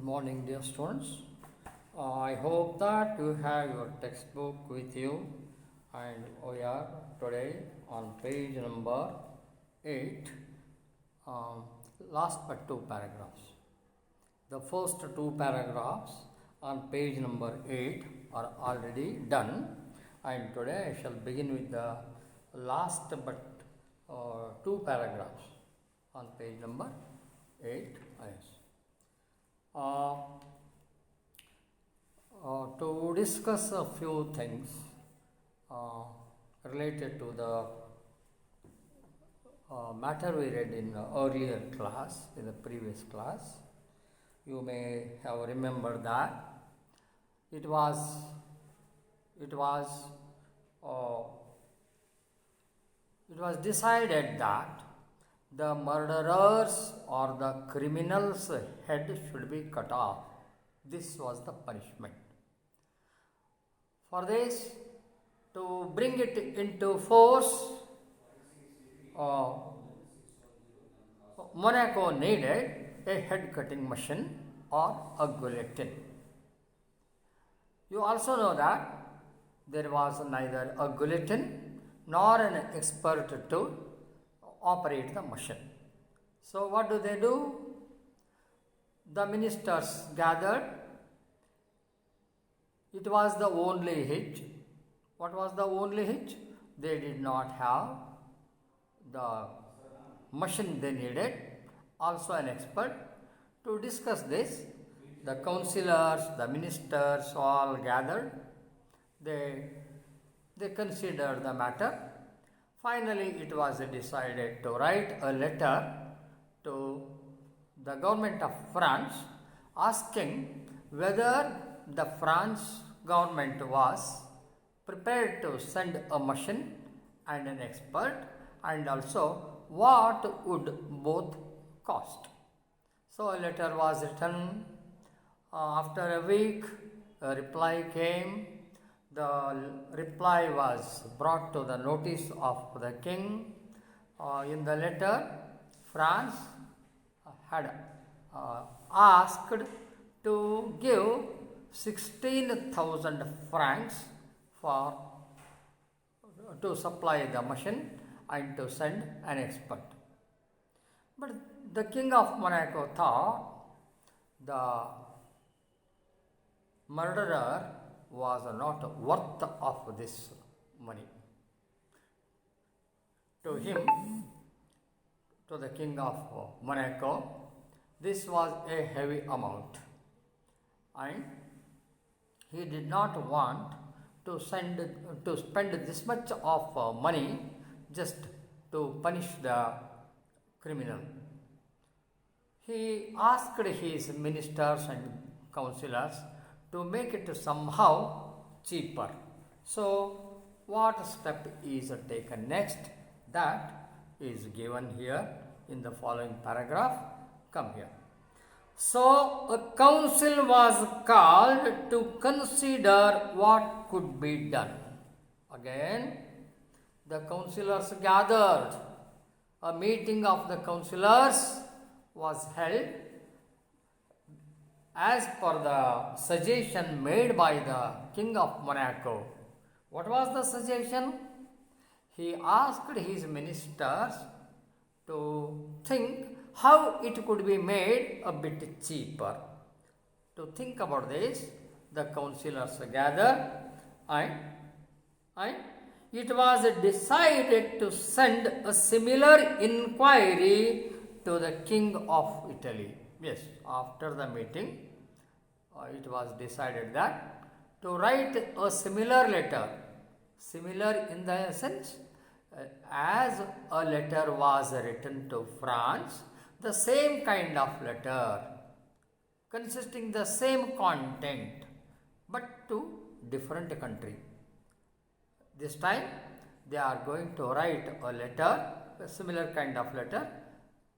morning, dear students. I hope that you have your textbook with you, and we are today on page number 8, last but two paragraphs. The first two paragraphs on page number 8 are already done, and today I shall begin with the last but two paragraphs on page number 8. Yes. To discuss a few things related to the matter we read in the earlier class, in the previous class, you may have remembered that it was decided that the murderers or the criminals' head should be cut off. This was the punishment. For this, to bring it into force, Monaco needed a head cutting machine or a guillotine. You also know that there was neither a guillotine nor an expert to operate the machine. So what do? The ministers gathered. It was the only hitch. What was the only hitch? They did not have the machine they needed, also an expert. To discuss this, the councillors, the ministers all gathered. They considered the matter. Finally, it was decided to write a letter to the government of France asking whether the France government was prepared to send a machine and an expert, and also what would both cost. So a letter was written. After a week, a reply came. The reply was brought to the notice of the king. In the letter, France had asked to give 16,000 francs to supply the machine and to send an expert. But the king of Monaco thought the murderer was not worth of this money. To him, to the king of Monaco, this was a heavy amount, and he did not want to spend this much of money just to punish the criminal. He asked his ministers and councillors to make it somehow cheaper. So, what step is taken next? That is given here in the following paragraph. Come here. So, a council was called to consider what could be done. Again, the councillors gathered. A meeting of the councillors was held. As per the suggestion made by the king of Monaco. What was the suggestion? He asked his ministers to think how it could be made a bit cheaper. To think about this, the councillors gathered, and it was decided to send a similar inquiry to the king of Italy. Yes, after the meeting, it was decided that to write a similar letter, similar in the sense as a letter was written to France, the same kind of letter consisting the same content but to different country. This time they are going to write a letter, a similar kind of letter.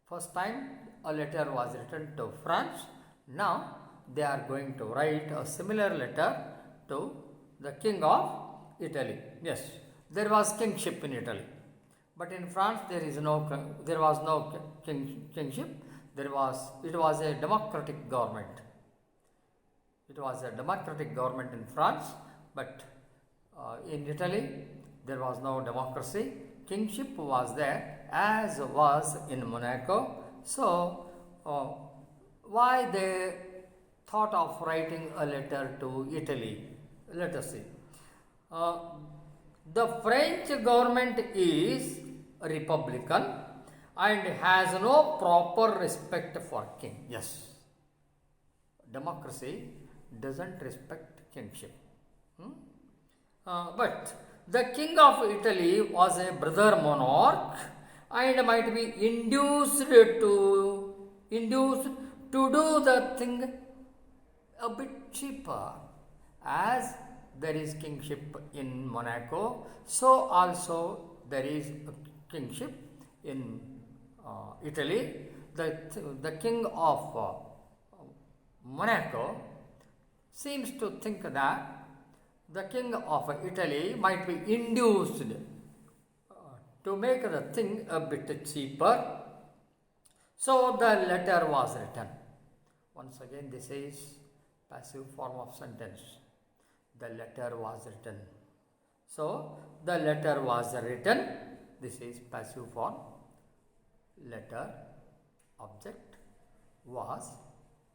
First time a letter was written to France. Now they are going to write a similar letter to the king of Italy. Yes, there was kingship in Italy, but in France there was no kingship. It was a democratic government. It was a democratic government in France, but in Italy there was no democracy. Kingship was there as was in Monaco. So, why they thought of writing a letter to Italy? Let us see. Uh, the French government is republican and has no proper respect for king. Yes, democracy doesn't respect kingship. Hmm? But the king of Italy was a brother monarch and might be induced to do the thing a bit cheaper. As there is kingship in Monaco, so also there is a kingship in Italy. The king of Monaco seems to think that the king of Italy might be induced to make the thing a bit cheaper. So the letter was written. Once again, this is passive form of sentence. The letter was written. So the letter was written. This is passive form. Letter, object, was,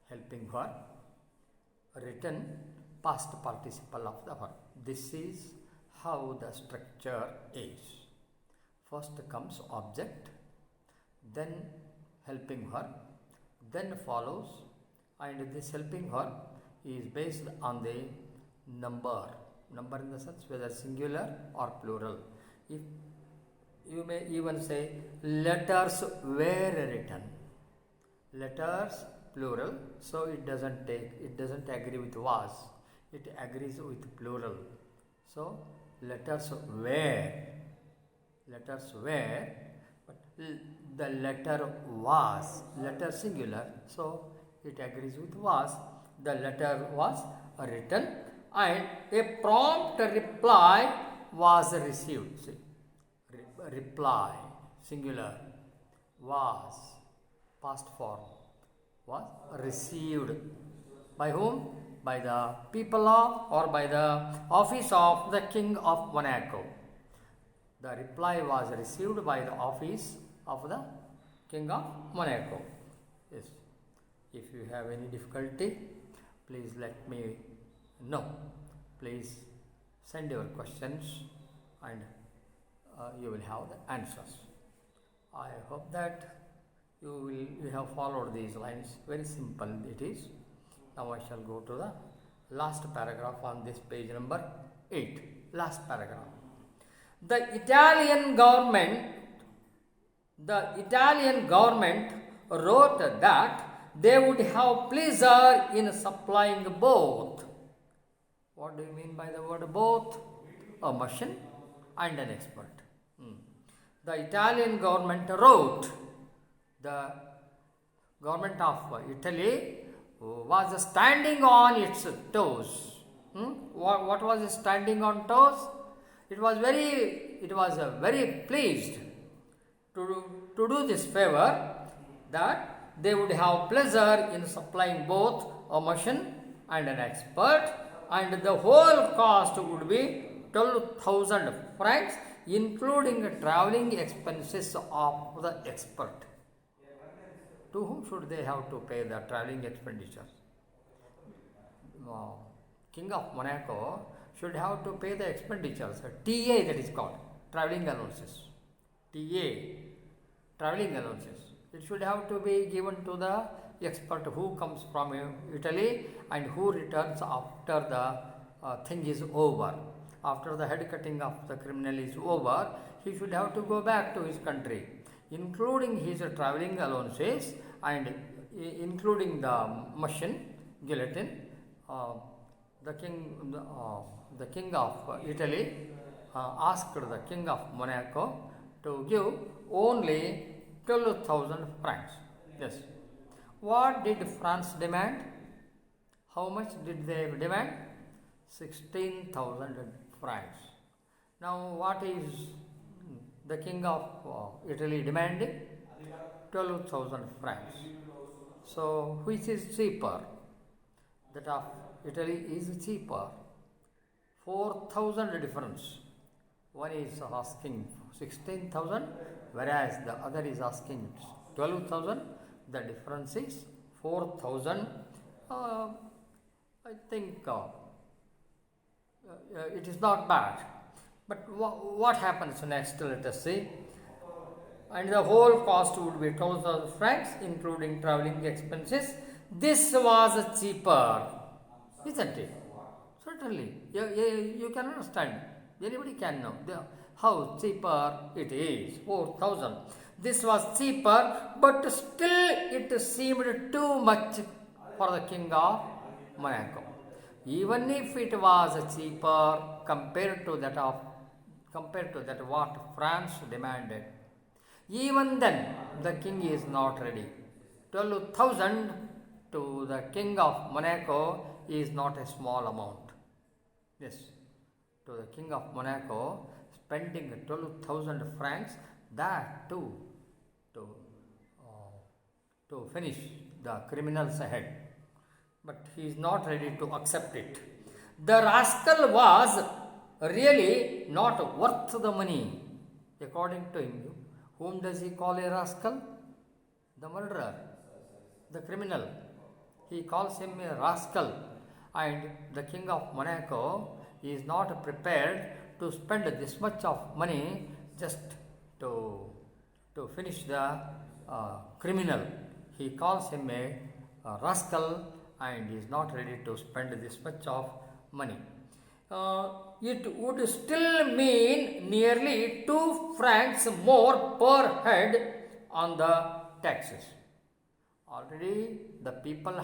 helping verb, written, past participle of the verb. This is how the structure is. First comes object, then helping verb, then follows, and this helping verb is based on the number in the sense whether singular or plural. If you may even say letters were written, letters plural, so it doesn't agree with was, it agrees with plural. So letters were, but the letter was, letter singular, so it agrees with was. The letter was written and a prompt reply was received. See, reply, singular, was, past form, was received. By whom? By the people of, or by the office of the King of Monaco. The reply was received by the office of the King of Monaco. Yes. If you have any difficulty, please let me know. Please send your questions and you will have the answers. I hope that you have followed these lines. Very simple it is. Now I shall go to the last paragraph on this page number 8. Last paragraph. The Italian government wrote that they would have pleasure in supplying both. What do you mean by the word both? A machine and an expert. The Italian government wrote, the government of Italy was standing on its toes. What was it standing on toes? It was very pleased to do this favor, that they would have pleasure in supplying both a machine and an expert, and the whole cost would be 12,000 francs, including travelling expenses of the expert. To whom should they have to pay the travelling expenditure? King of Monaco should have to pay the expenditures, TA, that is called, travelling allowances. TA, travelling allowances. It should have to be given to the expert who comes from Italy and who returns after the thing is over. After the head cutting of the criminal is over, he should have to go back to his country, including his travelling allowances and including the machine, guillotine. The king of Italy asked the king of Monaco to give only 12,000 francs. Yes. What did France demand? How much did they demand? 16,000 francs. Now, what is the king of Italy demanding? 12,000 francs. So, which is cheaper? that of Italy is cheaper. 4,000 difference. One is asking 16,000, whereas the other is asking 12,000. The difference is 4,000. I think it is not bad. But what happens next? Let us see. And the whole cost would be 12,000 francs, including traveling expenses. This was cheaper, isn't it? Certainly, you can understand. Anybody can know how cheaper it is. 4,000. This was cheaper, but still it seemed too much for the king of Monaco. Even if it was cheaper compared to that what France demanded, even then the king is not ready. 12,000 to the king of Monaco is not a small amount. Yes, to the king of Monaco, spending 12,000 francs, that too, to finish the criminal's head. But he is not ready to accept it. The rascal was really not worth the money. According to him, whom does he call a rascal? The murderer, the criminal. He calls him a rascal, and the king of Monaco is not prepared to spend this much of money just to finish the criminal. He calls him a rascal and is not ready to spend this much of money. It would still mean nearly 2 francs more per head on the taxes. Already the people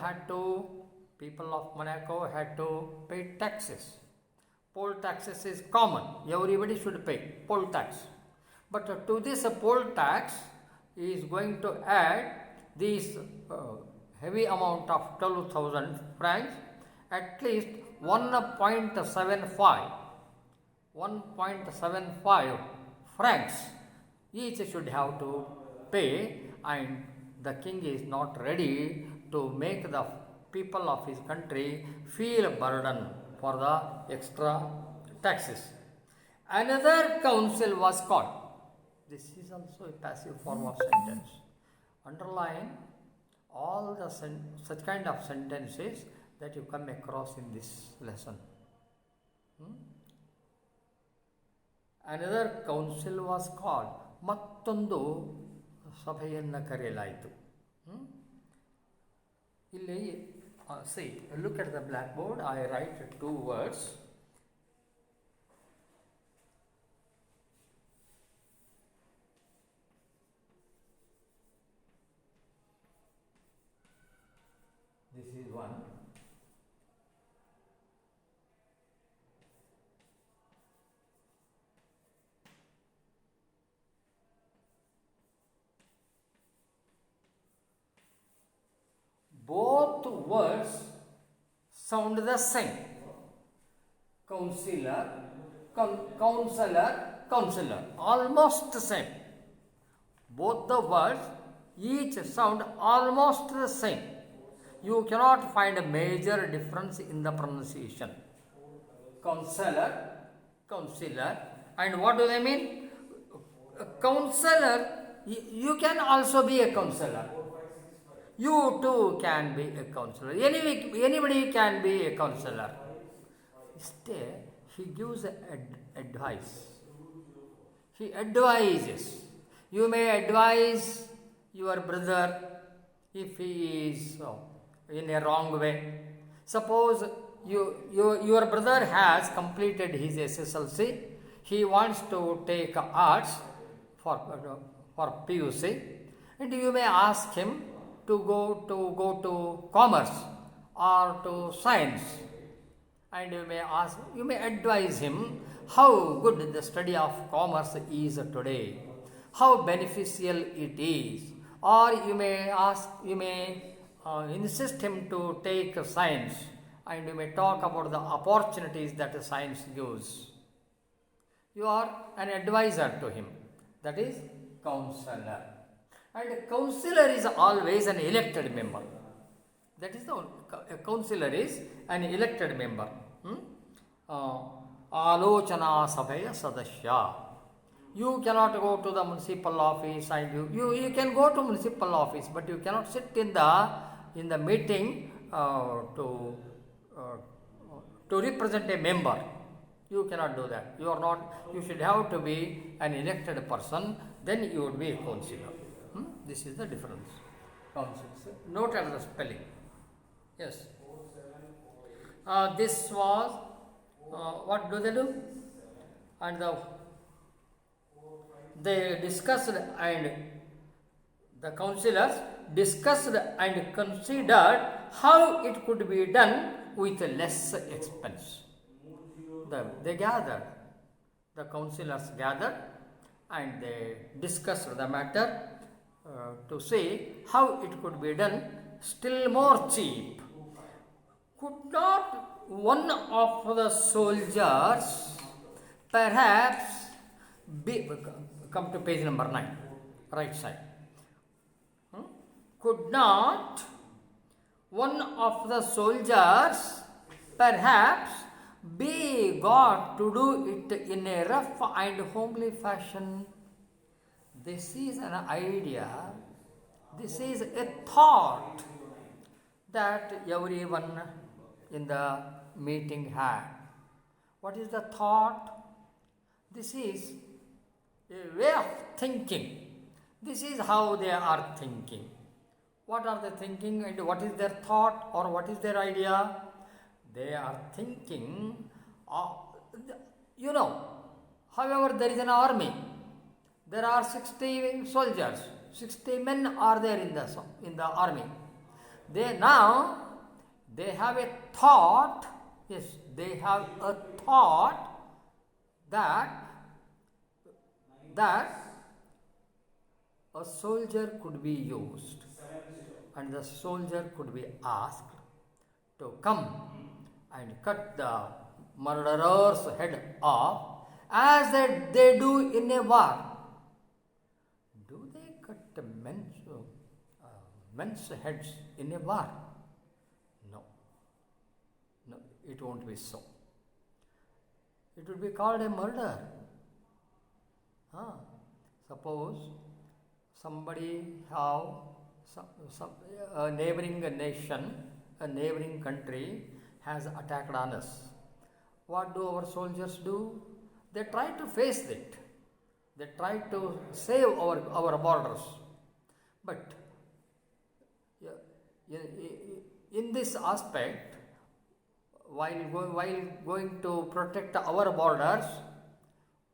of Monaco had to pay taxes. Poll taxes is common. Everybody should pay poll tax. But to this poll tax is going to add this heavy amount of 12,000 francs, at least 1.75 francs each should have to pay, and the king is not ready to make the people of his country feel a burden for the extra taxes. Another council was called. This is also a passive form of sentence. Underline all the such kind of sentences that you come across in this lesson. Another council was called. ಮತ್ತೊಂದು ಸಭೆಯನ್ನು ಕರೆಯಲಾಯಿತು. ಇಲ್ಲಿ see, look at the blackboard. I write 2 words. This is one. Both words sound the same. Counselor, counselor, almost the same. Both the words each sound almost the same. You cannot find a major difference in the pronunciation. Counselor, and what do they mean? Counselor, you can also be a counselor. You too can be a counselor. Anybody can be a counselor. Instead, he gives advice. He advises. You may advise your brother if he is in a wrong way. Suppose your brother has completed his SSLC. He wants to take arts for PUC, and you may ask him to go to commerce or to science, and you may advise him how good the study of commerce is today, how beneficial it is, or you may insist him to take science, and you may talk about the opportunities that science gives. You are an advisor to him. That is counselor. And counselor is always an elected member. That is a councillor is an elected member. Alochana Sabhaya Sadasya. You cannot go to the municipal office and you can go to municipal office, but you cannot sit in the meeting to represent a member. You cannot do that. You are not. You should have to be an elected person. Then you would be a councillor. This is the difference. Councillor. Note at the spelling. Yes. This was what do they do? And they discussed, and the councillors discussed and considered how it could be done with less expense. They gathered, the councillors gathered, and they discussed the matter to see how it could be done still more cheap. Could not one of the soldiers perhaps come to page number 9, right side. Could not one of the soldiers perhaps be got to do it in a rough and homely fashion? This is an idea, this is a thought that everyone in the meeting had. What is the thought? This is a way of thinking. This is how they are thinking. What are they thinking and what is their thought or what is their idea? They are thinking, however, there is an army. There are 60 soldiers, 60 men are there in the army. They have a thought, yes, they have a thought that a soldier could be used and the soldier could be asked to come and cut the murderer's head off as they do in a war. Do they cut men's heads in a war? No, it won't be so. It would be called a murder. Suppose somebody a neighboring nation, a neighboring country has attacked on us. What do our soldiers do? They try to face it. They try to save our borders. But in this aspect, while going to protect our borders,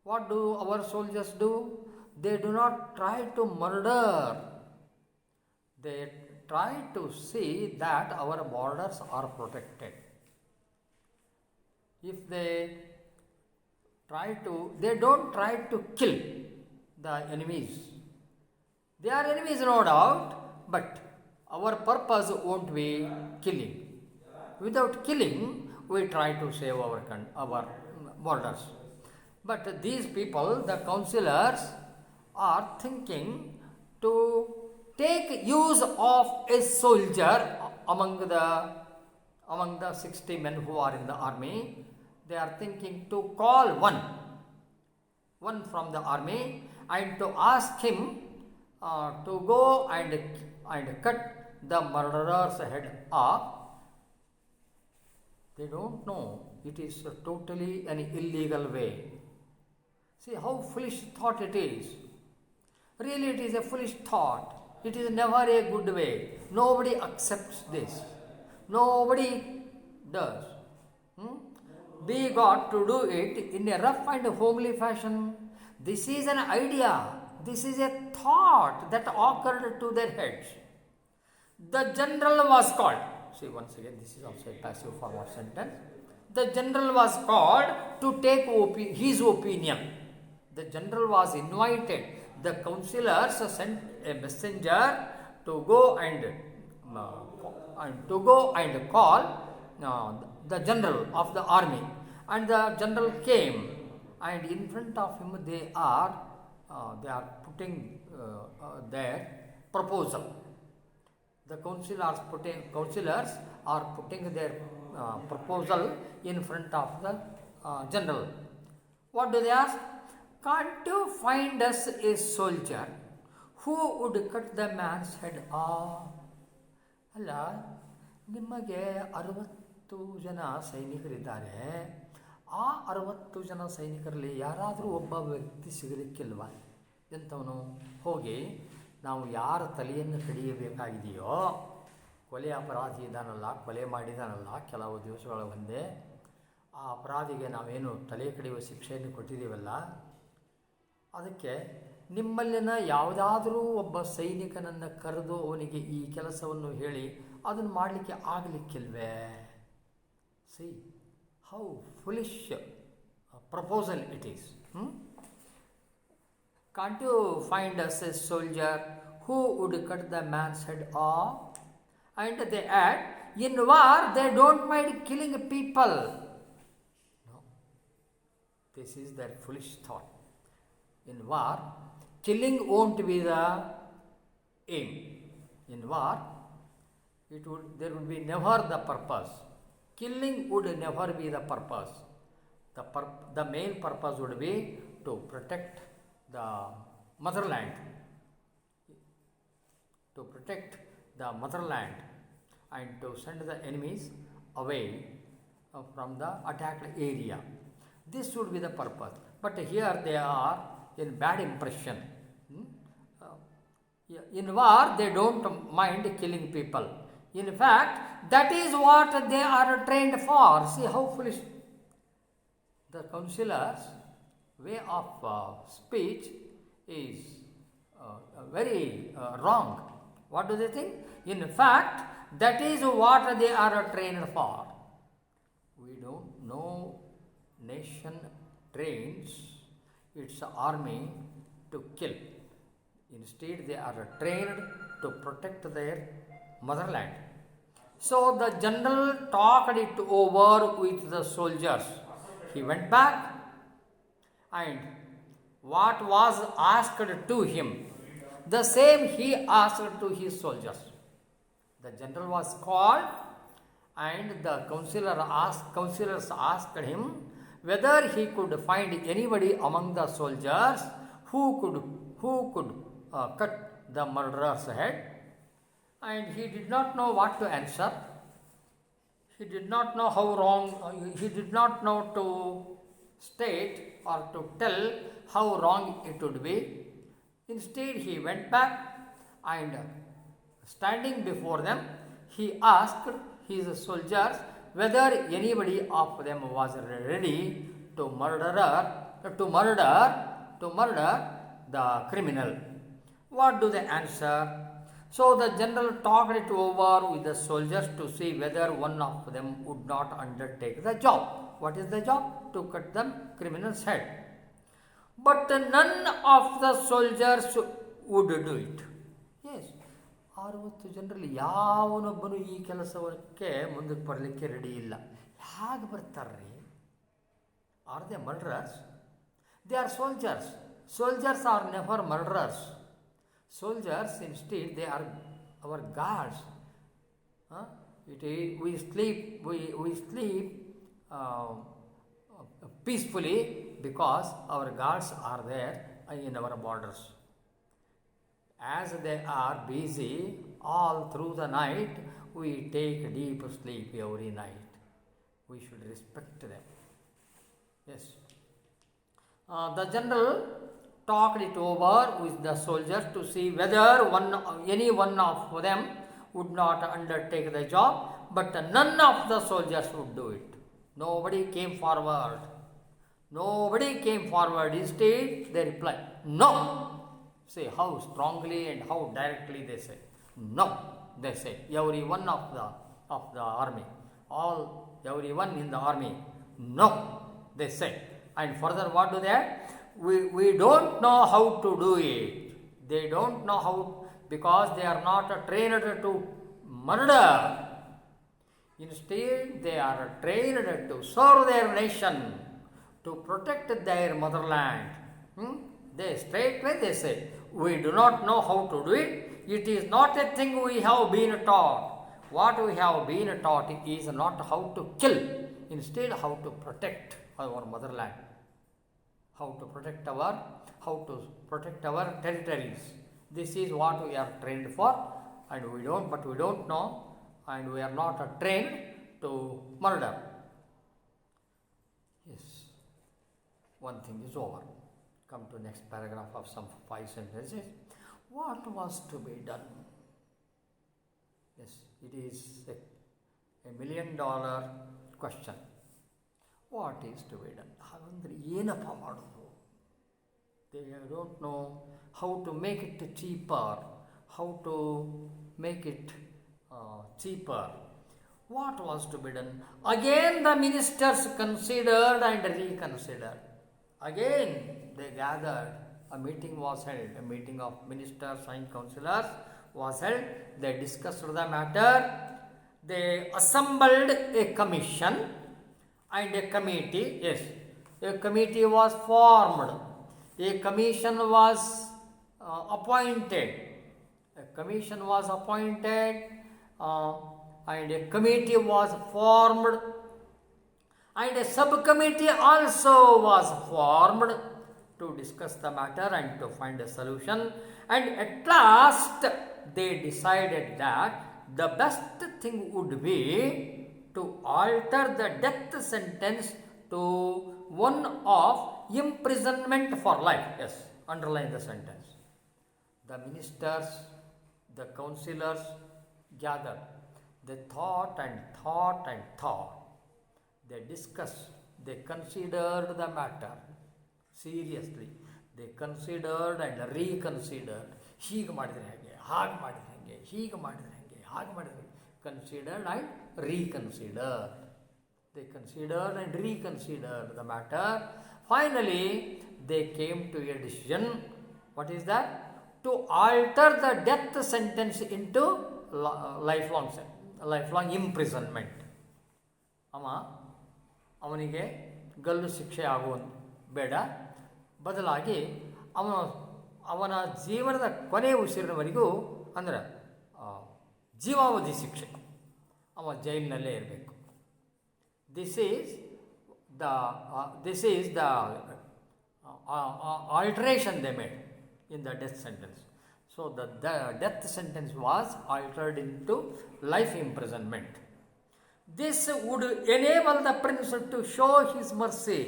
what do our soldiers do? They do not try to murder. They try to see that our borders are protected. If they don't try to kill the enemies. They are enemies, no doubt, but our purpose won't be killing. Without killing, we try to save our borders. But these people, the councillors, are thinking to take use of a soldier among the 60 men who are in the army. They are thinking to call one from the army and to ask him to go and cut the murderer's head off. They don't know it is totally an illegal way. See how foolish thought it is. Really, it is a foolish thought. It is never a good way. Nobody accepts this. Nobody does. They got to do it in a rough and homely fashion. This is an idea. This is a thought that occurred to their heads. The general was called. See, once again, this is also a passive form of sentence. The general was called to take his opinion. The general was invited. The councillors sent a messenger to go and call the general of the army, and the general came, and in front of him they are putting their proposal. The councillors are putting their proposal in front of the general. What do they ask? Can't you find us a soldier who would cut the man's head off? ಅಲ್ಲ, ನಿಮಗೆ 60 ಜನ ಸೈನಿಕರಿದ್ದಾರೆ. ಆ 60 ಜನ ಸೈನಿಕರಲ್ಲಿ ಯಾರಾದರೂ ಒಬ್ಬ ವ್ಯಕ್ತಿ ಸಿಗಲಿಕ್ಕಿಲ್ವಾ? ಎಂಥವನು ಹೋಗಿ ನಾವು ಯಾರ ತಲೆಯನ್ನು ಕಡಿಯಬೇಕಾಗಿದೆಯೋ, ಕೊಲೆ ಅಪರಾಧಿ ಇದ್ದಾನಲ್ಲ, ಕೊಲೆ ಮಾಡಿದಾನಲ್ಲ ಕೆಲವು ದಿವಸಗಳ ಹಿಂದೆ, ಆ ಅಪರಾಧಿಗೆ ನಾವೇನು ತಲೆ ಕಡಿಯುವ ಶಿಕ್ಷೆಯನ್ನು ಕೊಟ್ಟಿದ್ದೀವಲ್ಲ, ಅದಕ್ಕೆ ನಿಮ್ಮಲ್ಲಿನ ಯಾವುದಾದರೂ ಒಬ್ಬ ಸೈನಿಕನನ್ನು ಕರೆದು ಅವನಿಗೆ ಈ ಕೆಲಸವನ್ನು ಹೇಳಿ ಅದನ್ನು ಮಾಡಲಿಕ್ಕೆ ಆಗಲಿಕ್ಕಿಲ್ವೇ? See how foolish proposal it is. Can't you find us a soldier who would cut the man's head off? And they add, in war they don't mind killing people. No, this is their foolish thought. In war, killing won't be the aim. In war, there would be never the purpose. Killing would never be the purpose. The main purpose would be to protect the motherland, and to send the enemies away from the attacked area. This should be the purpose. But here they are in bad impression. In war they don't mind killing people. In fact, that is what they are trained for. See how foolish. The councillors' way of speech is very wrong. What do they think? In fact, that is what they are trained for. We don't know nation trains its army to kill. Instead, they are trained to protect their motherland. So the general talked it over with the soldiers. He went back, and what was asked to him, the same he asked to his soldiers. The general was called, and the councillors asked him whether he could find anybody among the soldiers who could cut the murderer's head. And he did not know what to answer. He did not know how wrong, he did not know to state or to tell how wrong it would be. Instead, he went back, and standing before them, he asked his soldiers whether anybody of them was ready to murder the criminal. What do they answer? So the general talked it over with the soldiers to see whether one of them would not undertake the job. What is the job? To cut the criminal's head. But none of the soldiers would do it. Yes, 60 ಜನರಲ್ಲಿ ಯಾವನೊಬ್ಬನು ಈ ಕೆಲಸಕ್ಕೆ ಮುಂದಕ್ಕೆ ಬರಲಿಕ್ಕೆ ready ಇಲ್ಲ. ಹೇಗೆ ಬರ್ತಾರ್ರಿ? Are they murderers? They are soldiers. Soldiers are never murderers. Soldiers, instead, they are our guards. We sleep peacefully because our guards are there in our borders. As they are busy all through the night, we take deep sleep every night. We should respect them. Yes. The general talked it over with the soldiers to see whether any one of them would not undertake the job, but none of the soldiers would do it. Nobody came forward. Instead, they replied, no. See how strongly and how directly they say. No, they say. Everyone of the army. Everyone in the army. No, they say. And further, what do they add? We don't know how to do it. They don't know how, because they are not trained to murder. Instead, they are trained to serve their nation, to protect their motherland. They straightway they say, we do not know how to do it. it is not a thing we have been taught. What we have been taught is not how to kill, instead how to protect our motherland, how to protect our territories. This is what we are trained for, and we don't know, and we are not trained to murder. Yes, one thing is over. Come to next paragraph of some 5 sentences. What was to be done? Yes, it is a $1 million question. What is to be done? ಹಾಗಂದ್ರೆ ಏನಪ್ಪ ಮಾಡೋದು? They don't know how to make it cheaper, how to make it cheaper. What was to be done? Again the ministers considered and reconsidered. Again they gathered. A meeting was held. A meeting of ministers and councillors was held. They discussed the matter. They assembled a commission and a committee. Yes, a committee was formed. A commission was appointed. A commission was appointed and a committee was formed, and a subcommittee also was formed to discuss the matter and to find a solution. And at last they decided that the best thing would be to alter the death sentence to one of imprisonment for life. Yes, underline the sentence. The ministers, the councillors gathered. They thought and thought and thought. They discussed. They considered the matter seriously. They considered and reconsidered. ಹೀಗೆ ಮಾಡಿದರೆ ಹೇಗೆ, ಹಾಗೆ ಮಾಡಿದರೆ ಹೇಗೆ, ಹೀಗೆ ಮಾಡಿದರೆ ಹೇಗೆ, ಹಾಗೆ ಮಾಡಿದರೆ ಹೇಗೆ. Considered and reconsidered. They considered and reconsidered the matter. Finally, they came to a decision. What is that? To alter the death sentence into lifelong imprisonment. ಅವನಿಗೆ ಗಲ್ಲು ಶಿಕ್ಷೆ ಆಗುವುದು ಬೇಡ, ಬದಲಾಗಿ ಅವನ ಜೀವನದ ಕೊನೆಯ ಉಸಿರಿನವರೆಗೂ ಅಂದರೆ ಜೀವಾವಧಿ ಶಿಕ್ಷೆ, ಅವ ಜೈಲಿನಲ್ಲೇ ಇರಬೇಕು. This is the alteration they made in the death sentence. So the death sentence was altered into life imprisonment. This would enable the prince to show his mercy.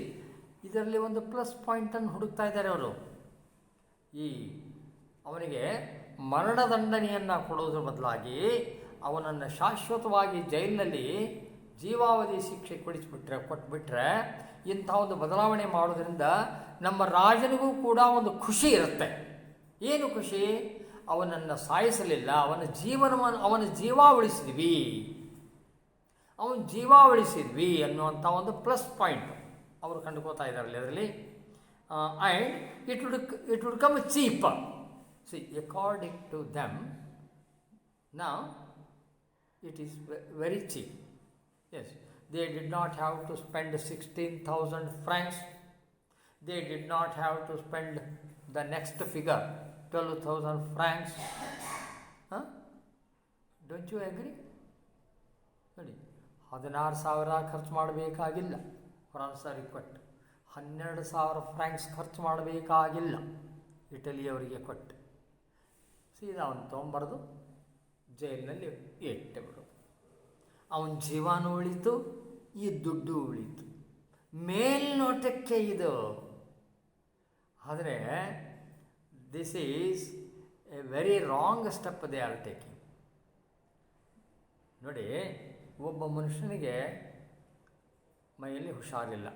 ಇದರಲ್ಲಿ ಒಂದು ಪ್ಲಸ್ ಪಾಯಿಂಟನ್ನು ಹುಡುಕ್ತಾ ಇದ್ದಾರೆ ಅವರು. ಅವನಿಗೆ ಮರಣದಂಡನೆಯನ್ನು ಕೊಡೋದ್ರ ಬದಲಾಗಿ ಅವನನ್ನು ಶಾಶ್ವತವಾಗಿ ಜೈಲಿನಲ್ಲಿ ಜೀವಾವಧಿ ಶಿಕ್ಷೆ ಕೊಟ್ಬಿಟ್ರೆ ಇಂಥ ಒಂದು ಬದಲಾವಣೆ ಮಾಡೋದ್ರಿಂದ ನಮ್ಮ ರಾಜನಿಗೂ ಕೂಡ ಒಂದು ಖುಷಿ ಇರುತ್ತೆ. ಏನು ಖುಷಿ? ಅವನನ್ನು ಸಾಯಿಸಲಿಲ್ಲ, ಅವನ ಜೀವ ಉಳಿಸಿದ್ವಿ ಅನ್ನುವಂಥ ಒಂದು ಪ್ಲಸ್ ಪಾಯಿಂಟ್ ಅವರು ಕಂಡುಕೋತಾ ಇದ್ದಾರಲ್ಲಿ ಅದರಲ್ಲಿ. And it would come cheaper. See, according to them now it is very cheap. Yes, they did not have to spend 16,000 francs. They did not have to spend the next figure, 12,000 francs. Huh? Don't you agree? ನೋಡಿ, 16,000 ಖರ್ಚು ಮಾಡಬೇಕಾಗಿಲ್ಲ ಫ್ರಾನ್ಸರಿಗೆ ಕೊಟ್ಟು, 12,000 Fronx ಖರ್ಚು ಮಾಡಬೇಕಾಗಿಲ್ಲ ಇಟಲಿಯವರಿಗೆ ಕೊಟ್ಟು. ಸೀದಾ ಅವನು ತೊಗೊಂಬರ್ದು ಜೈಲಿನಲ್ಲಿ ಇಟ್ಟುಬಿಡು. ಅವನ ಜೀವನೂ ಉಳಿತು, ಈ ದುಡ್ಡು ಉಳಿತು. ಮೇಲ್ನೋಟಕ್ಕೆ ಇದು, ಆದರೆ this is A very wrong step they are taking. ನೋಡಿ, ಒಬ್ಬ ಮನುಷ್ಯನಿಗೆ ಮೈಯಲ್ಲಿ ಹುಷಾರಿಲ್ಲ,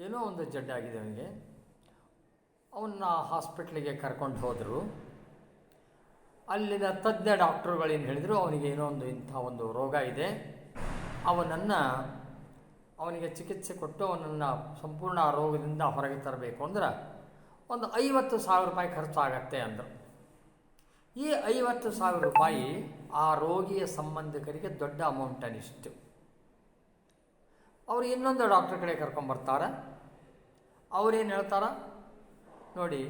ಏನೋ ಒಂದು ಜಡ್ಡಾಗಿದೆ ಅವನಿಗೆ. ಅವನ್ನ ಹಾಸ್ಪಿಟ್ಲಿಗೆ ಕರ್ಕೊಂಡು ಹೋದರು. ಅಲ್ಲಿನ ತಜ್ಞ ಡಾಕ್ಟ್ರುಗಳೇನು ಹೇಳಿದರು, ಅವನಿಗೆ ಏನೋ ಇಂಥ ಒಂದು ರೋಗ ಇದೆ, ಅವನಿಗೆ ಚಿಕಿತ್ಸೆ ಕೊಟ್ಟು ಅವನನ್ನು ಸಂಪೂರ್ಣ ಆ ರೋಗದಿಂದ ಹೊರಗೆ ತರಬೇಕು ಅಂದ್ರೆ ಒಂದು 50,000 ರೂಪಾಯಿ ಖರ್ಚಾಗತ್ತೆ ಅಂದರು. ಈ 50,000 ರೂಪಾಯಿ ಆ ರೋಗಿಯ ಸಂಬಂಧಿಕರಿಗೆ ದೊಡ್ಡ ಅಮೌಂಟ್ ಅನಿಸ್ತು. ಅವರು ಇನ್ನೊಂದು ಡಾಕ್ಟ್ರ್ ಕಡೆ ಕರ್ಕೊಂಬರ್ತಾರೆ. ಅವರೇನು ಹೇಳ್ತಾರೆ ನೋಡಿ,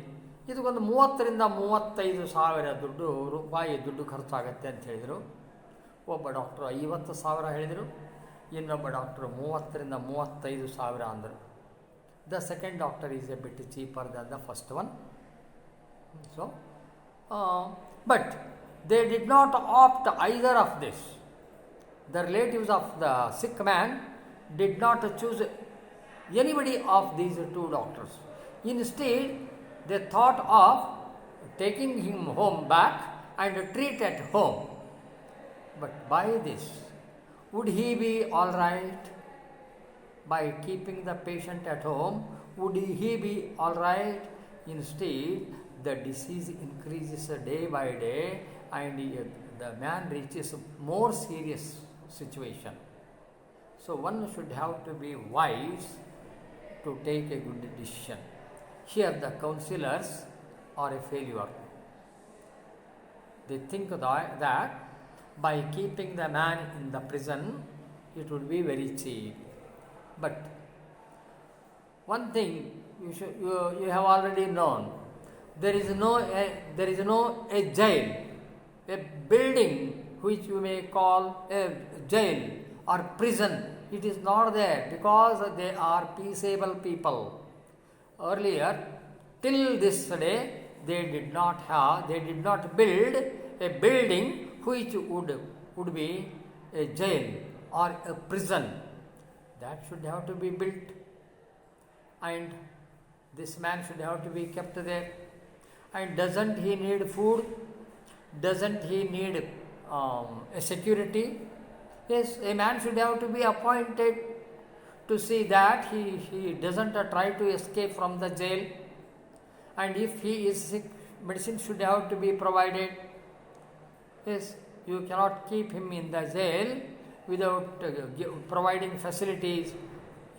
ಇದಕ್ಕೊಂದು 30,000 ರಿಂದ 35,000 ರೂಪಾಯಿ ದುಡ್ಡು ಖರ್ಚಾಗತ್ತೆ ಅಂತ ಹೇಳಿದರು. ಒಬ್ಬ ಡಾಕ್ಟ್ರು 50,000 ಹೇಳಿದರು, ಇನ್ನೊಬ್ಬ ಡಾಕ್ಟ್ರು 30,000 ರಿಂದ 35,000 ಅಂದರು. The second doctor is a bit cheaper than the first one. So, but they did not opt either of this. The relatives of the sick man did not choose anybody of these two doctors. Instead, they thought of taking him home back and treat at home. But by this, would he be all right? By keeping the patient at home, would he be all right? Instead, the disease increases day by day and the man reaches more serious situation. So one should have to be wise to take a good decision. Here the counselors are a failure. They think that by keeping the man in the prison, it would be very cheap. But one thing you have already known, there is no a jail, a building which you may call a jail or prison. It is not there because they are peaceable people. Earlier, till this day, they did not build a building which would be a jail or a prison. That should have to be built, and this man should have to be kept there. And doesn't he need food? Doesn't he need a security? Yes, a man should have to be appointed to see that he doesn't try to escape from the jail. And if he is sick, medicine should have to be provided. Yes, you cannot keep him in the jail without providing facilities.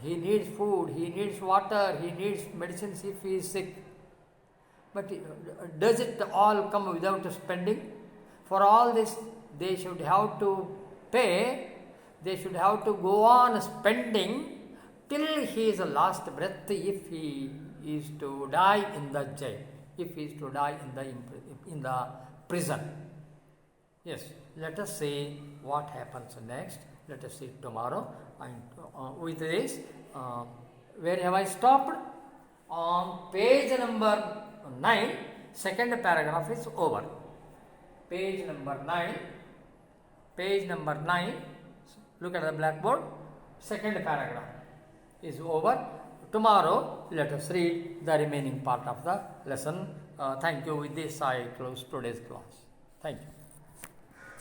He needs food, he needs water, he needs medicines if he is sick. But does it all come without spending? For all this, they should have to pay, they should have to go on spending till his last breath if he is to die in the jail, if he is to die in the prison. Yes, let us see what happens next. Let us see tomorrow. And with this, where have I stopped? On page number 9, second paragraph is over. Page number 9, look at the blackboard, second paragraph is over. Tomorrow, let us read the remaining part of the lesson. Thank you. With this, I close today's class. Thank you.